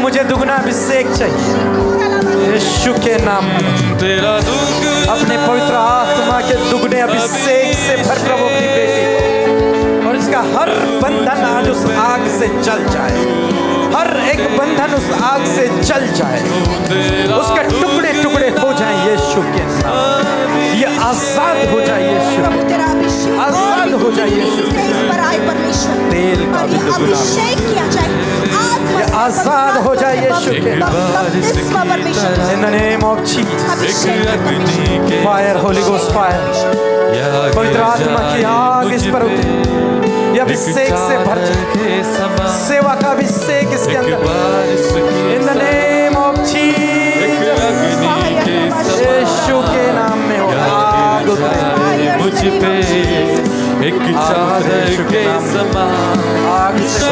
मुझे दुगना अभिषेक चाहिए यीशु के नाम में। अपने पवित्र आत्मा के दुगने अभिषेक से भर प्रभु अपनी बेटी को, और इसका हर बंधन आज उस आग से जल जाए, हर एक बंधन उस आग से जल जाए, उसके टुकड़े टुकड़े हो जाएं यीशु के नाम। ये आजाद हो जाए यीशु, आजाद हो जाए यीशु। तेल का भी दुगना ये आजाद हो जाए यीशु के नाम। In the name of Jesus, fire, Holy Ghost fire, पवित्र आत्मा की आग इस पर उठे, ये अभिषेक से भर जाए, सेवा का अभिषेक इसके अंदर। In the name of Jesus, यीशु के नाम में आग उतरे मुझ पे एक चादर के समान, आग से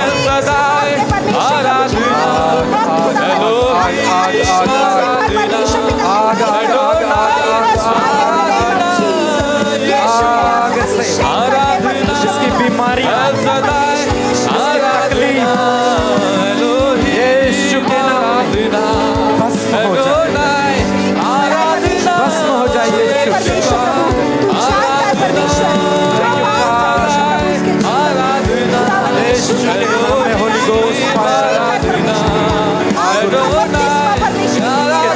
जिसकी बीमारी यीशु के नाम भस्म हो जाए, भस्म हो जाए यीशु के नाम में। होली गोस्ट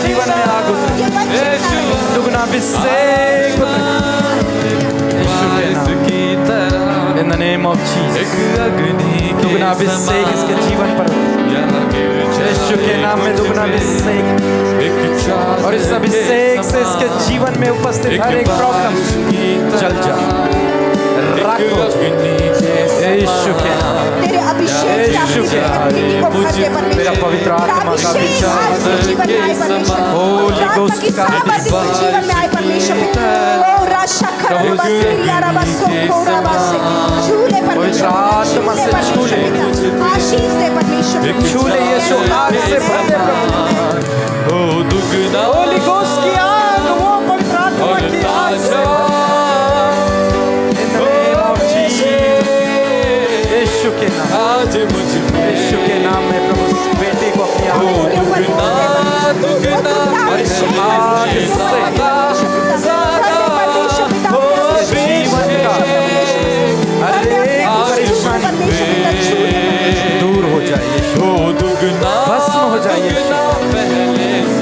जीवन में आग उतरे, दुगना अभिषेक In the name of Jesus, दुगना अभिषेक इसके जीवन पर, यीशु के नाम में दुगना अभिषेक, और इस अभिषेक से इसके जीवन में उपस्थित हर एक प्रॉब्लम चल जाए। रखो यीशु के नाम, यीशु के नाम, मेरा पवित्र आत्मा का विचार, होली गोस्ट का पवित्र आत्मा से छूले यीशु, आग से भर दे प्रभु। होली गोस्ट की आग, वो पवित्र आत्मा की आग से यीशु के नाम, यीशु के नाम में प्रभु इस बेटी को अपनी आग और इस आग से जीवन का हर एक परेशानी दूर हो जाए, भस्म हो जाए।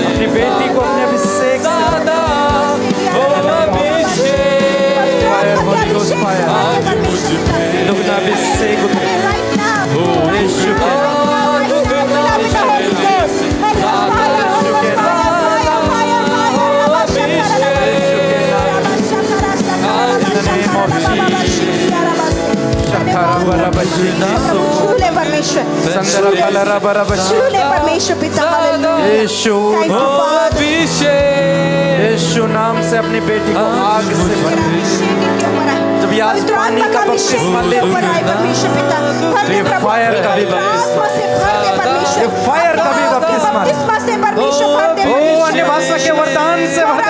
अपनी बेटी को अपने अभिषेक दुगना अभिषेक यीशु के यीशु नाम से अपनी बेटी को आग से भरा। जब आज पानी का बपतिस्मा ले, ये फायर का भी बपतिस्मा, ये फायर का भी बपतिस्मा, ओ अन्य भाषा के वरदान से भर दे।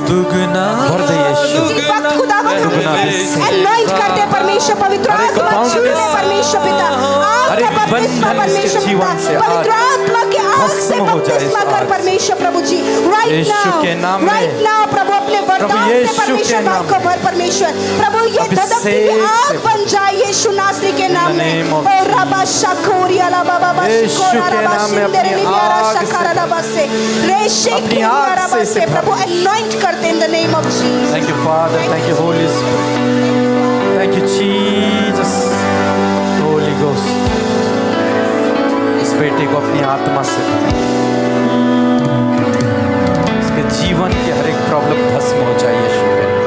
दुगना भर दे यीशु, दुगना एनॉइंट कर दे परमेश्वर, पवित्र आत्मा छूले परमेश्वर पिता, हर एक बंधन इसके जीवन से पवित्र आत्मा के आग से बपतिस्मा कर परमेश्वर प्रभु जी। यीशु के नाम में, राइट नाउ प्रभु अपने वरदान से परमेश्वर बात को भर परमेश्वर प्रभु, ये धधकती हुई आग बन जाए यीशु नासरी के नाम में। ओ रबा शकोरिया ला बाबा बा शिकोरा रबा शिंदरे नियारा शकारा रबा से रेशे अपनी आग रबा से प्रभु अनॉइंट करते इन the name of Jesus. Thank you father, thank you holy spirit, thank you Jesus, Holi ghost. इस बेटे को अपनी आत्मा से, इसके जीवन की हर एक प्रॉब्लम भस्म हो जाए यीशु के नाम,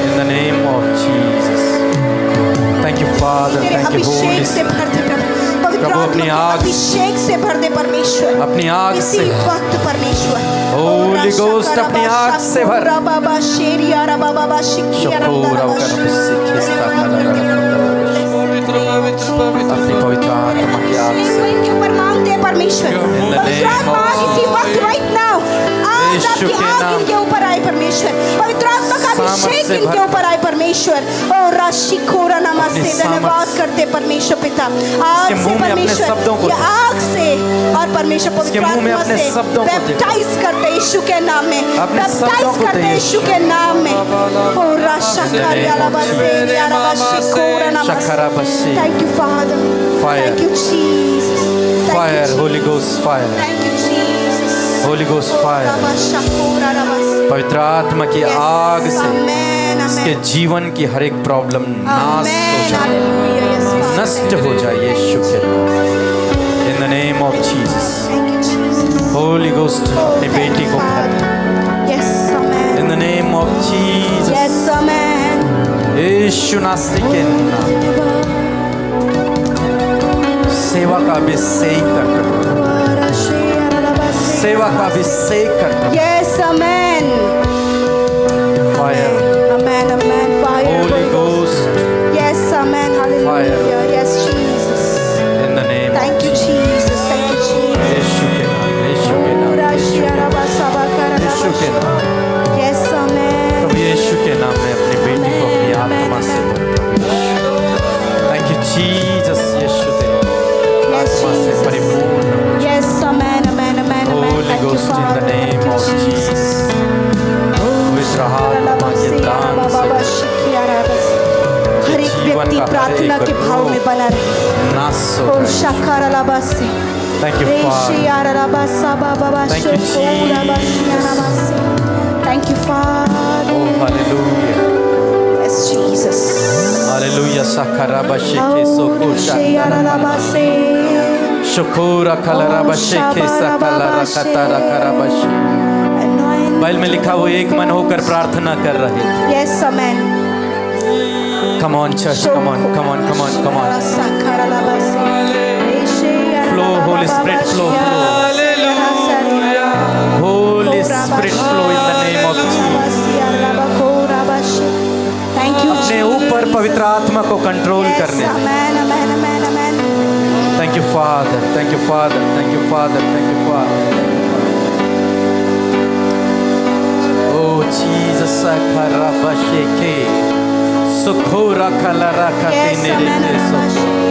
in the name of Jesus. Thank you father, thank you holy spirit. प्रभु अपनी आग, अभिषेक से भर दे परमेश्वर, अपनी आग से वक्त परमेश्वर, होली गोस्ट अपनी आग से भर। बाबा शेरिया रा बाबा शिकिया रा अपनी पवित्र आत्मा की आग से ऊपर मांगते परमेश्वर, पवित्र आत्मा इसी वक्त राइट नाउ आत्मा यीशु की के आग नाम। इनके ऊपर आए परमेश्वर, पवित्र आत्मा का सामर्थ अभिषेक से इनके भर। ऊपर आए परमेश्वर। ओ राशि खोरा नमस्ते, अपनी धन्यवाद सामर्थ। करते परमेश्वर पिता आग इसके से मुंह में अपने परमेश्वर, शब्दों को ये दे। आग से और परमेश्वर इसके पवित्र मुंह में आत्मा अपने से शब्दों को दे। बैप्टाइज करते यीशु के नाम में, अपने शब्दों बैप्टाइज को करते दे यीशु के नाम में। ओ राशा खरियाला बसे यारा बशी खोरा नमस्ते। शखरा बशी। Thank you Father, Fire. thank you Jesus, thank fire, you Holi ghost fire, Thank you, Jesus. Holi ghost fire, पवित्र आत्मा की Yes. आग से Amen, इसके amen. जीवन की हर एक प्रॉब्लम नाश हो Amen. जाए, Hallelujah. Yes, Father. नष्ट हो जाए यीशु के नाम। In the name of Jesus, Thank you, Jesus. Holi ghost Oh, अपनी thank बेटी you, को भर। Father. Yes, amen. In the name of Jesus, Yes, amen. यीशु नासरी के नाम, सेवा का अभिषेक कर, सेवा का अभिषेक कर। Yes, amen. Fire. Amen, amen. Fire. Holy Ghost, Yes, amen. Hallelujah. Fire. Yes, Jesus. in the name of Thank you, Jesus. Thank you, Jesus. यीशु के नाम, यीशु के नाम, यीशु के नाम। Yes, amen. प्रभु यीशु के नाम में अपनी बेटी को अपनी आत्मा से भर। थैंक यू जीसस, यीशु तेरी Yes, आत्मा से Jesus. परिपूर्ण। Yes, amen, amen, amen, amen. Holy Thank you, Ghost, in the Father. name Thank you, of Jesus. पवित्र आत्मा के दान से हर एक जीवन व्यक्ति का हर प्रार्थना एक के भाव में रोग बना रहे। नाश हो ओ जाए। शकार अलाबासे, Thank you, रेशी Father. अलाबासा बाबा Thank you, शोकोरा बाशी अलाबासे। Thank you, Father. Oh, hallelujah. Yes, Jesus. Hallelujah. Sakara bashike soko Reshi shandara. अलाबासे, Shukura kalara bashike sakala rakatara karabashi। anoint. Bible में लिखा वो एक मन होकर प्रार्थना कर रहे थे। Yes, amen. Come on church, come on, come on, come on, come on. Flow, Holy Spirit, flow, flow. Holy Spirit, flow in the name of Jesus. Thank you, अपने ऊपर पवित्र आत्मा को कंट्रोल Jesus. करने। Amen, amen, amen, amen. Thank you, Father. Thank you, Father. Thank you, Father. Thank you, Father. Oh, Jesus, sakara bashike sukura kalara Yes, katine amen, rete so. amen.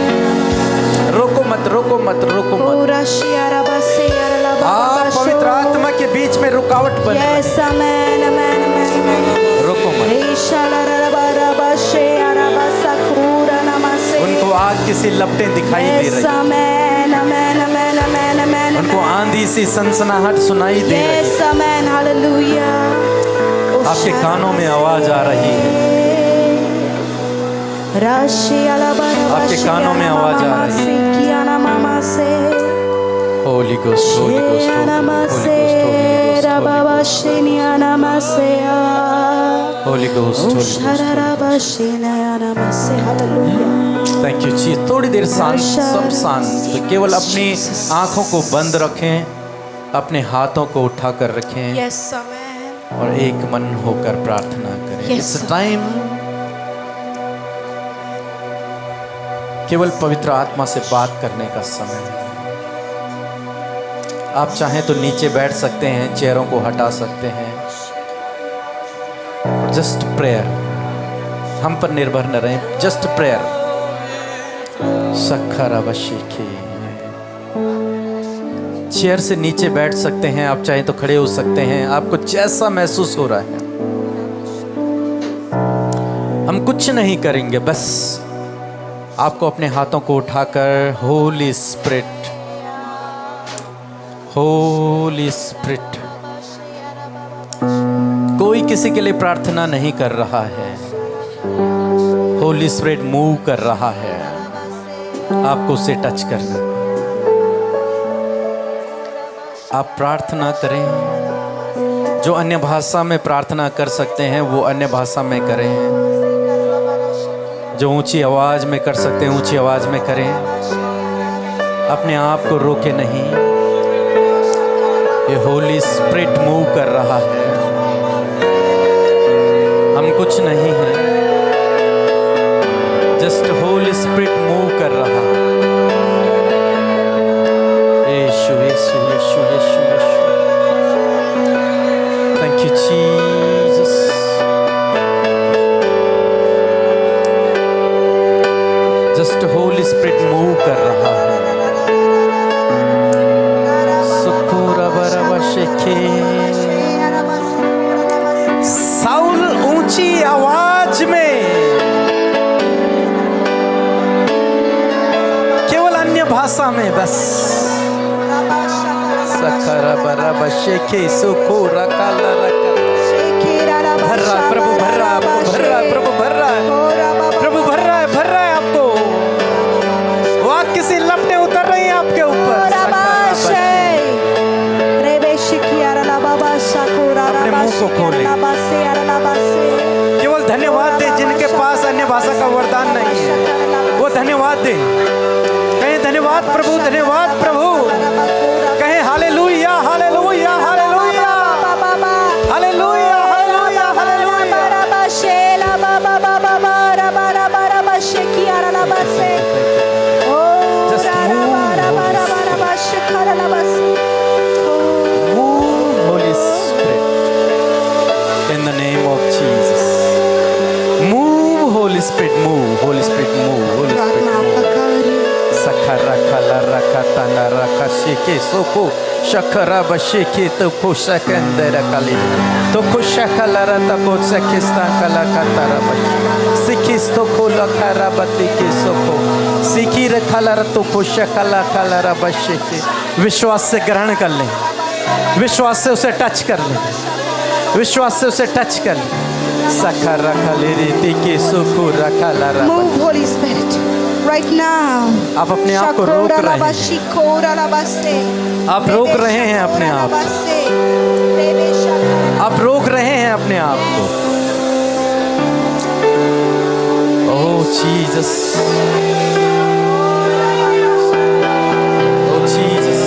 रोको मत, रोको मत, रोको मत। पूरा शियारा बसे यारा ला बाबा आप बाशो। पवित्र आत्मा के बीच में रुकावट बन रही Yes, amen, amen, amen, amen. है। रोको मत। Isha la la la ba ra ba she यारा ba sakura namase. उनको आग की सी लपटें दिखाई दे Yes, रही हैं। amen, amen, amen, amen, amen, उनको amen. आंधी सी सनसनाहट सुनाई दे रही Yes, है। amen, hallelujah. आपके कानों में आवाज आ रही है। राशि अला बा रा बा आपके she कानों में यारा आवाज आ मामा रही है। से किया ना मामा से। Holy Ghost, Holy Ghost, Holy Ghost, Holy Ghost, Holy Ghost, बाबा Holy Ghost, शिनिया नमसे Holy Ghost, Holy Ghost, Holy Ghost. Hallelujah. Thank you जी। थोड़ी देर शांत, सब शांत, तो केवल अपनी आंखों को बंद रखें, अपने हाथों को उठाकर रखें यस आमेन। और एक मन होकर प्रार्थना करें। Yes, it's sir. टाइम केवल पवित्र आत्मा से बात करने का समय है। आप चाहें तो नीचे बैठ सकते हैं, चेयरों को हटा सकते हैं। जस्ट प्रेयर, हम पर निर्भर न रहें, जस्ट प्रेयर। सखर अवशिखी, चेयर से नीचे बैठ सकते हैं, आप चाहें तो खड़े हो सकते हैं, आपको जैसा महसूस हो रहा है। हम कुछ नहीं करेंगे, बस आपको अपने हाथों को उठाकर होली स्पिरिट, होली स्पिरिट। कोई किसी के लिए प्रार्थना नहीं कर रहा है, होली स्पिरिट मूव कर रहा है, आपको उसे टच करना। आप प्रार्थना करें, जो अन्य भाषा में प्रार्थना कर सकते हैं वो अन्य भाषा में करें, जो ऊंची आवाज में कर सकते हैं ऊंची आवाज में करें। अपने आप को रोके नहीं, ये होली स्पिरिट मूव कर रहा है, हम कुछ नहीं हैं, जस्ट होली स्पिरिट मूव कर रहा है। यीशु यीशु यीशु यीशु यीशु जस्ट होली स्पिरिट मूव कर रहा है। साउल ऊंची आवाज में केवल अन्य भाषा में बस सखरा बरा शेखे सुखो रका भर रहा, प्रभु भर रहा, प्रभु भर रहा है, प्रभु भर रहा है, प्रभु भर रहा है, भर रहा है आपको। वाक्य से लपटें उतर रही हैं आपके ऊपर। अपने मुंह को खोले, केवल धन्यवाद दे। जिनके पास अन्य भाषा का वरदान नहीं है वो धन्यवाद दे। कहें धन्यवाद प्रभु, धन्यवाद प्रभु। कहें hallelujah, hallelujah, hallelujah, hallelujah, hallelujah, hallelujah. Holy Spirit, in the name of Jesus, move, Holy Spirit, move, Holy Spirit, move, Holy Spirit, move. Sakara kala rakata na rakashike soko shakara bashike to kushakandera kali to kushakala rata ko sakista kala katara bash sikisto kola karabati ke soko sikir kala rato kushakala kala rabashike। विश्वास से ग्रहण कर ले, विश्वास से उसे touch कर ले, विश्वास से उसे टच कर ले। सखा रखा ले रीति के सुखु रखा ला रहा। Move Holy Spirit right now। आप अपने आप को रोक रहे हैं, आप रोक रहे हैं अपने आप को, आप रोक रहे हैं अपने आप को। ओह जीसस, ओह जीसस,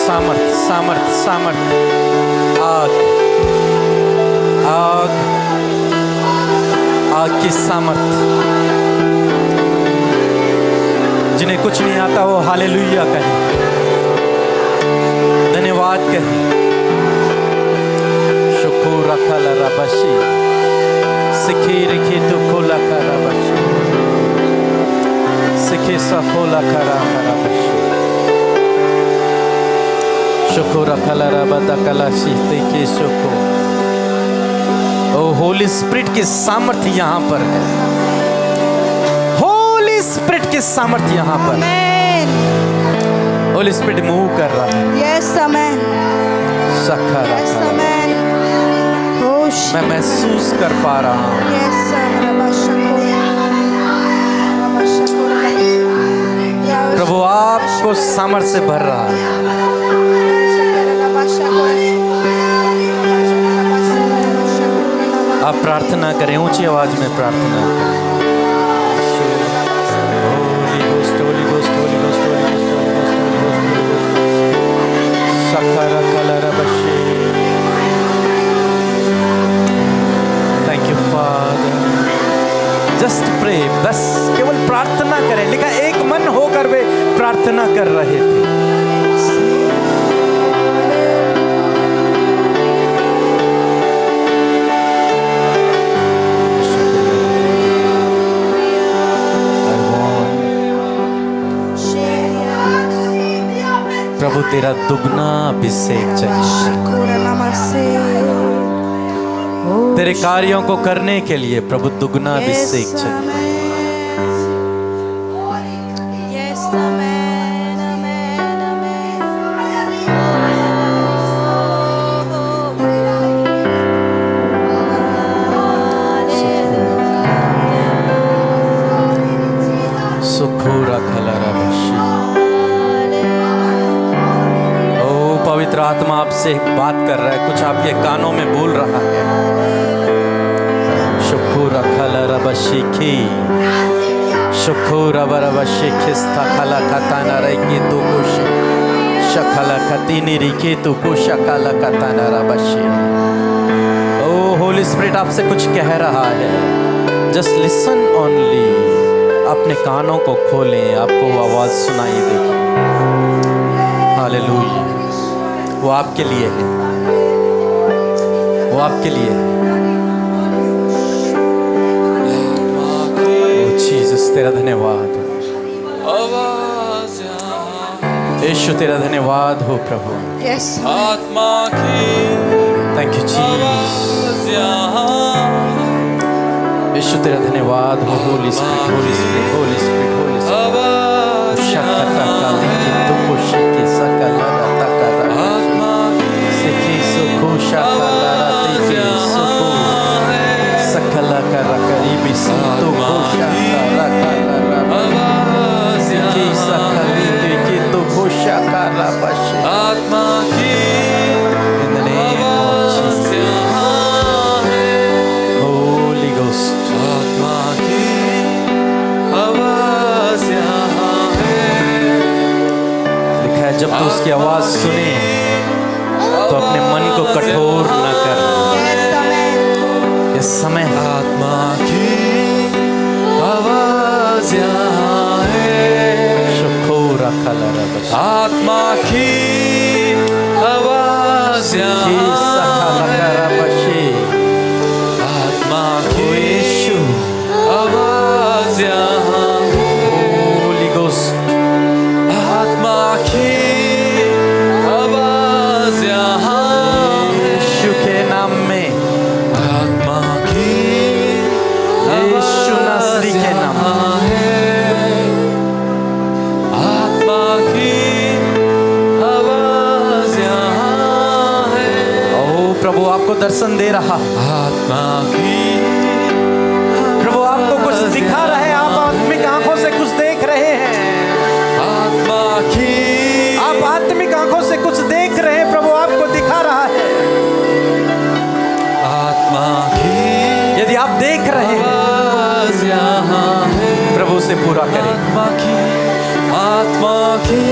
सामर्थ, सामर्थ, सामर्थ, आग, आग, आग की सामर्थ। जिन्हें कुछ नहीं आता वो हालेलुया कहे, धन्यवाद कहे। शुक्र खला रबशी सिखे रखे तो खोला खरा बशी सिखे सा खोला खरा खरा बशी शुक्र खला रबदा कला सीते के शुक्र। ओ होली स्पिरिट की सामर्थ्य यहाँ पर है, होली स्पिरिट की सामर्थ्य यहाँ पर है। होली स्पिरिट मूव कर रहा है। यस आमेन, सखरा यस आमेन। मैं महसूस कर पा रहा हूँ। यस प्रभु आपको सामर्थ्य से भर रहा है। आप प्रार्थना करें, ऊंची आवाज में प्रार्थना करें। Thank you father. Just pray, बस केवल प्रार्थना करें। लिखा एक मन होकर वे प्रार्थना कर रहे थे। प्रभु तेरा दुगना अभिषेक चाहिए, तेरे कार्यों को करने के लिए प्रभु दुगना अभिषेक चाहिए। पवित्र आत्मा आपसे बात कर रहा है, कुछ आपके कानों में बोल रहा है। शुक्र खला रबशिखी शुक्र रबशिखिस्ता खला खताना रैके तो कुश शकला खतीनी रिके तो कुश शकला खताना रबशी। ओ होली स्पिरिट आपसे कुछ कह रहा है। Just listen only. अपने कानों को खोलें, आपको वो आवाज सुनाई देगी। हालेलुया। वो आपके लिए है, वो आपके लिए है। तेरा धन्यवाद हो। आवाज यहाँ यीशु तेरा धन्यवाद हो प्रभु। Yes. आत्मा की थैंक यू जीसस। आवाज यहाँ यीशु तेरा धन्यवाद हो। Holi spirit, Holi spirit, Holi spirit, Holi spirit. आवाज शक्ता यहाँ लिखि तुको शिके सकला तकरा आत्मा की सिखि सुखो शकला तिके सुखो सकला कर करीबी संतो को शकला करा आवाज सिखि यहाँ सकली के तो को शकला बशे। आत्मा की In the name of आवाज Jesus, यहाँ है Holy Ghost, आत्मा की आवाज यहाँ है लिखा है जब तू उसकी आवाज सुने तो अपने मन को कठोर न कर। Yes, amen. इस समय आत्मा की आवाज यहाँ है शखोरा कलरा बशे। आत्मा की आवाज कि यहाँ सकला है करा बशे। आत्मा ओ की यीशु, आवाज यहाँ Holy Ghost, आत्मा की आवाज यहाँ यीशु के नाम में, आत्मा की यीशु नासरी के नाम में। यहाँ है आत्मा की आवाज यहाँ है ओ प्रभु आपको दर्शन दे रहा, आत्मा की प्रभु आपको कुछ दिखा रहे हैं, आप आत्मिक आंखों से कुछ देख रहे हैं, आत्मा की आप आत्मिक आंखों से कुछ देख रहे हैं, प्रभु आपको दिखा रहा है। आत्मा की यदि आप देख रहे हैं आवाज यहाँ है प्रभु से पूरा करें। आत्मा की आत्मा की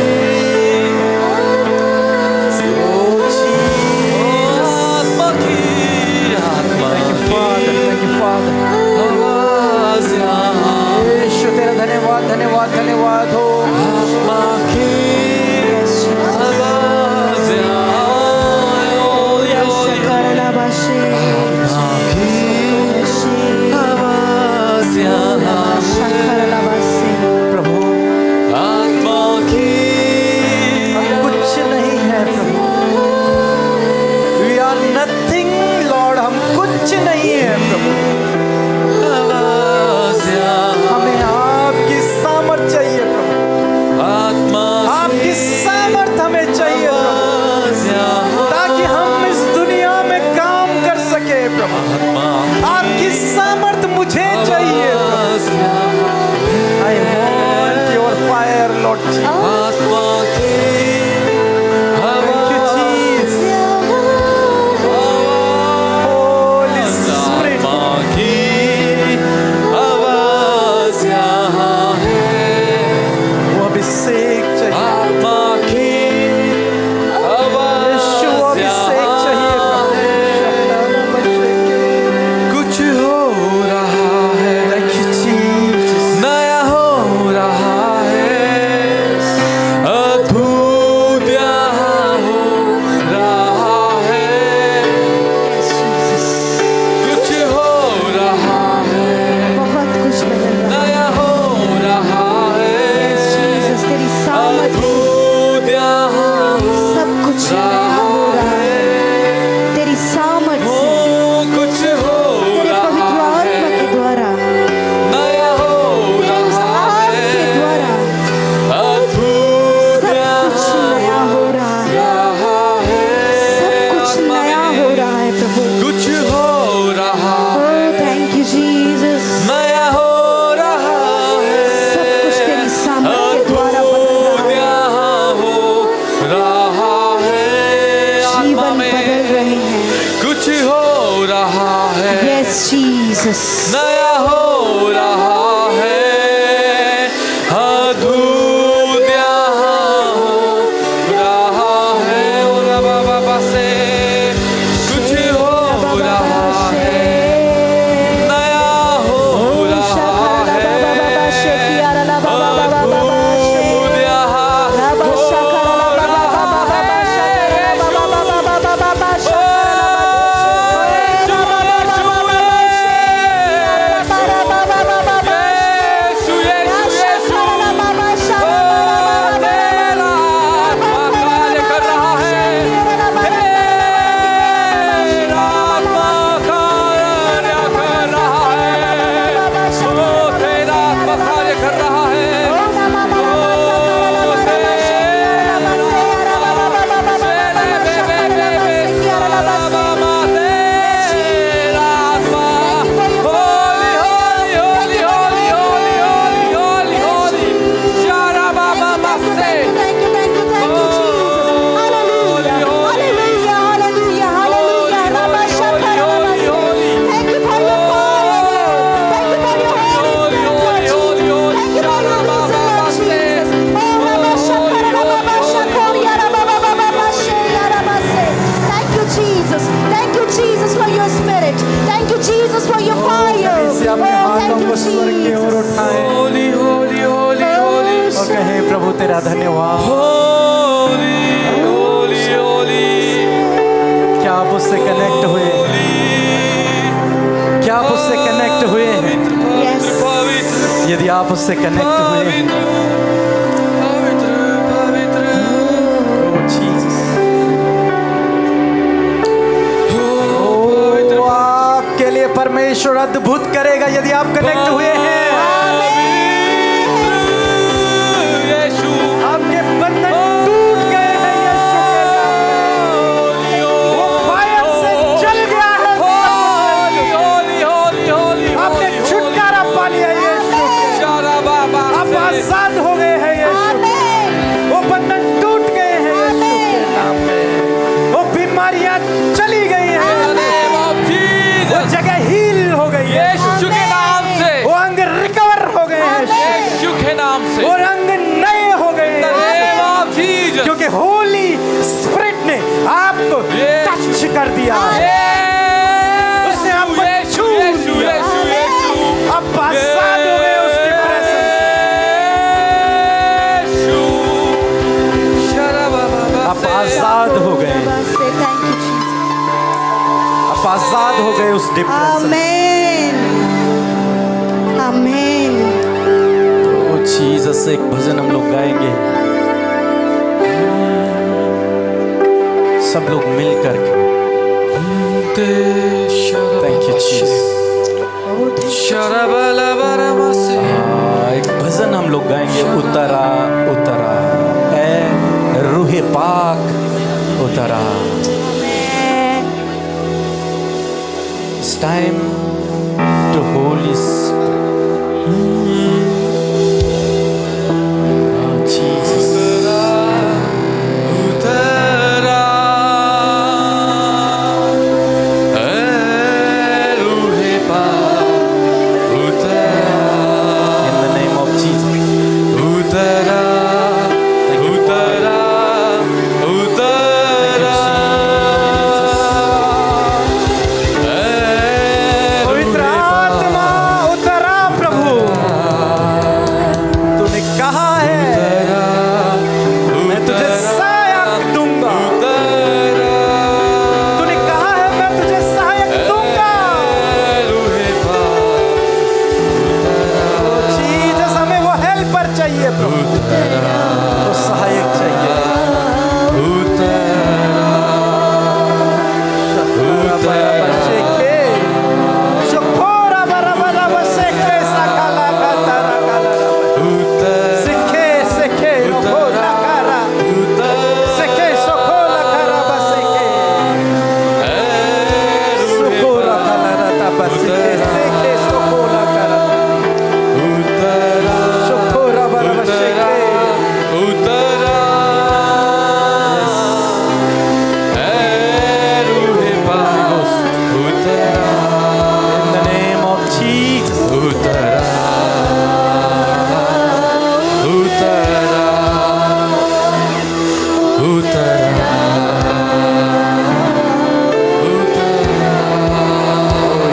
आत्मा की आत्मा Thank you, Father. आवाज यहाँ यीशु तेरा धन्यवाद, धन्यवाद, धन्यवाद हो। आत्मा की आवाज यहाँ Shakarala bashe. आत्मा की आवाज यहाँ Shakarala bashe. प्रभु आत्मा की हम कुछ नहीं है प्रभु, We are nothing, Lord, हम कुछ नहीं है प्रभु। आवाज यहाँ हमें आपकी सामर्थ चाहिए प्रभु, आत्मा आपकी सामर्थ हमें चाहिए प्रभु, आवाज यहाँ ताकि हम इस दुनिया में काम कर सके प्रभु। आत्मा आपकी सामर्थ मुझे चाहिए प्रभु। आवाज यहाँ I want your fire, Lord Jesus. आत्मा की Thank you, आवाज Jesus. Holy Spirit. आत्मा की आवाज यहाँ है वो अभिषेक चाहिए, आत्मा की यीशु वो आवाज अभिषेक चाहिए यहाँ है प्रभु। कुछ हो रहा है Thank you, Jesus. नया हो रहा है अद्भुत यहाँ हो रहा है Yes, Jesus. कुछ हो रहा है बहुत कुछ बदल रहा है. नया हो रहा है Yes, Jesus. तेरी सामर्थ से अद्भुत यहाँ हो सब कुछ नया हो रहा है. तेरी सामर्थ हो से कुछ हो तेरे रहा पवित्र आत्मा है के द्वारा नया हो तेरे उस रहा आग के है द्वारा अद्भुत सब कुछ नया हो रहा है. रहा है सब कुछ नया हो रहा है प्रभु. कुछ हो रहा Oh, thank you, Jesus. नया हो रहा है सब कुछ तेरी सामर्थ के द्वारा बदल अद्भुत रहा है. यहाँ हो रहा है आत्मा जीवन में बदल रहे हैं. कुछ हो रहा है Yes, Jesus. नया हो रहा है अद्भुत यहाँ हो रहा है और बाबा से कुछ हो रहा है नया हो रहा है अद्भुत यहाँ हो रहा है स्वर की ओर उठाएं Holy, holy, holy, holy. और कहें प्रभु तेरा धन्यवाद। Holy, holy, holy. क्या आप उससे कनेक्ट हुए? क्या आप उससे कनेक्ट हुए हैं? Yes. पवित्र, यदि आप उससे कनेक्ट हुए हैं, पवित्र, पवित्र, Oh, Jesus. पवित्र, वो आपके लिए परमेश्वर अद्भुत करेगा यदि आप कनेक्ट हुए हैं। यीशु, आपके बंधन टूट गए हैं यीशु के नाम में। वो फायर से जल गया है सब कुछ। आपने छुटकारा पा लिया यीशु के। आप आजाद हो गए हैं यीशु के। वो बंधन टूट गए हैं यीशु के नाम में। वो बीमारियां चली गई हैं। वो जगह हील हो गई है। यीशु के नाम से, वो अंग रिकवर हो गए हैं। यीशु के नाम से, वो रंग नए हो गए In the हैं। name of Jesus. क्योंकि होली स्पिरिट ने आपको टच कर दिया है। उसने आपको छू लिया। आप आजाद हो गए उसकी प्रेजेंस से। आप आजाद हो गए। Thank you, Jesus. आप आजाद हो गए उस डिप्रेशन से। Amen. Amen. ओ जीसस, एक भजन हम लोग गाएंगे सब लोग मिल करके। Thank you Jesus. एक भजन हम लोग गाएंगे, उतरा उतरा ए रूहे पाक उतरा। It's time to Holy Spirit. Oh, Jesus. In the name of Jesus. पवित्र आत्मा उतरा प्रभु। तूने कहा है मैं तुझे सहायक दूंगा। तूने कहा है मैं तुझे सहायक दूंगा। जीसस, हमें वो हेल्पर चाहिए प्रभु, वो सहायक चाहिए। शकोरा बराबरा बसेके सकला कतरा कला सिखे सिखे रोकोला करा सिखे सोकोला करा बसेके सोकोला कला रता बसेके सिखे सोकोला करा शकोरा Barabar बसेके। In the name of Jesus. Oh,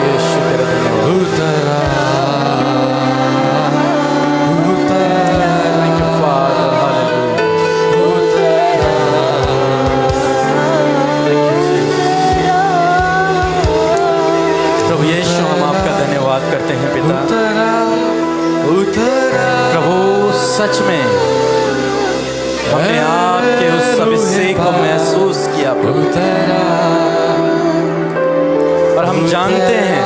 यीशु तेरा धन्यवाद। Thank you, Father. Hallelujah. Thank you, Jesus. प्रभु यीशु, हम आपका धन्यवाद करते हैं पिता। प्रभु सच में हमने आपके उस अभिषेक को महसूस किया प्रभु, और हम जानते हैं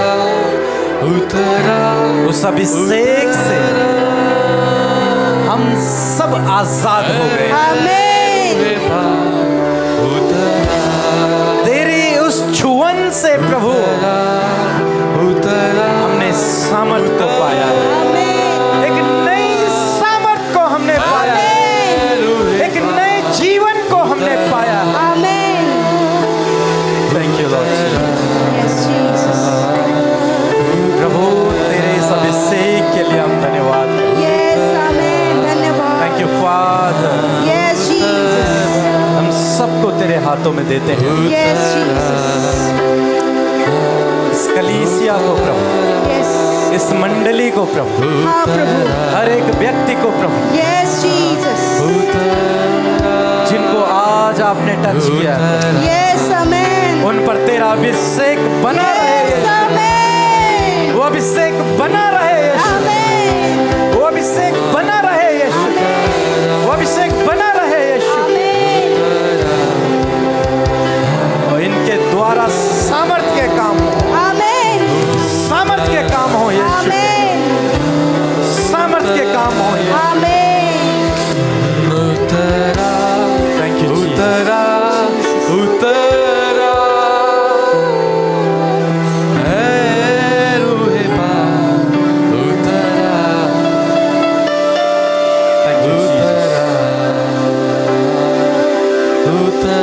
उस अभिषेक से हम सब आजाद हो गए। Amen. तेरी उस छुअन से प्रभु हमने सामर्थ को पाया। Amen. एक नई सामर्थ को हमने पाया। एक नए जीवन को हमने पाया। Amen. Thank you Lord. Yes, Jesus. प्रभु तेरे इस अभिषेक के लिए हम धन्यवाद। Yes, Amen. धन्यवाद। Thank you father. Yes, Jesus. हम सबको तेरे हाथों में देते हैं। Yes, Jesus. इस कलीसिया को प्रभु Yes. इस मंडली को प्रभु, हाँ प्रभु, हर एक व्यक्ति को प्रभु, यस जीसस, जिनको आज आपने टच किया है, यस आमेन, उन पर तेरा अभिषेक बना यस रहे, आमेन, वो अभिषेक बना रहे यीशु, आमेन, वो अभिषेक बना रहे यीशु, वो अभिषेक बना रहे यीशु, आमेन, और इनके द्वारा सामर्थ्य के काम हो, आमेन, सामर्थ्य के काम हो यीशु, आमेन, सामर्थ्य के काम हो यीशु। आमेन, थैंक यू जीसस। उतरा उतरा है रूहे पाक उतरा थैंक यू जीसस। उतरा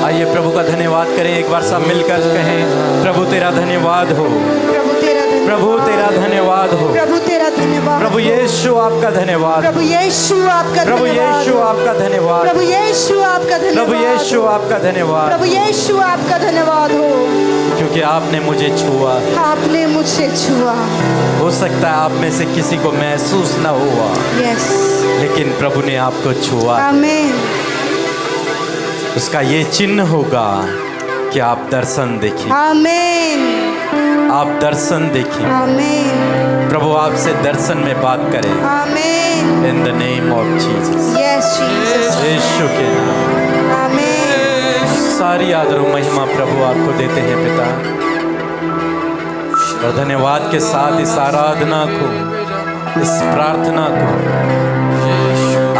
आइए प्रभु का धन्यवाद करें, एक बार सब मिलकर कहें, प्रभु तेरा धन्यवाद हो, प्रभु तेरा धन्यवाद, प्रभु तेरा धन्यवाद हो, प्रभु तेरा धन्यवाद, प्रभु यीशु आपका धन्यवाद, प्रभु यीशु आपका प्रभु धन्यवाद, यीशु आपका धन्यवाद, प्रभु यीशु आपका प्रभु धन्यवाद, यीशु आपका धन्यवाद, प्रभु यीशु आपका धन्यवाद हो, क्योंकि आपने मुझे छुआ। आपने मुझसे छुआ, हो सकता है आप में से किसी को महसूस न हुआ, यस, लेकिन प्रभु ने आपको छुआ। आमेन, उसका ये चिन्ह होगा कि आप दर्शन देखिए, आमेन, आप दर्शन देखिए, आमेन, प्रभु आपसे दर्शन में बात करें, amen, in the name of Jesus, yes Jesus, Yeshu के नाम। आमेन, सारी आदर और महिमा प्रभु आपको देते हैं पिता, और धन्यवाद के साथ इस आराधना को, इस प्रार्थना को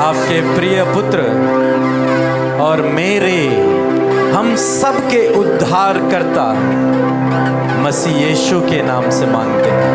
आपके प्रिय पुत्र और मेरे, हम सब के उद्धारकर्ता मसीह यीशु के नाम से मांगते हैं।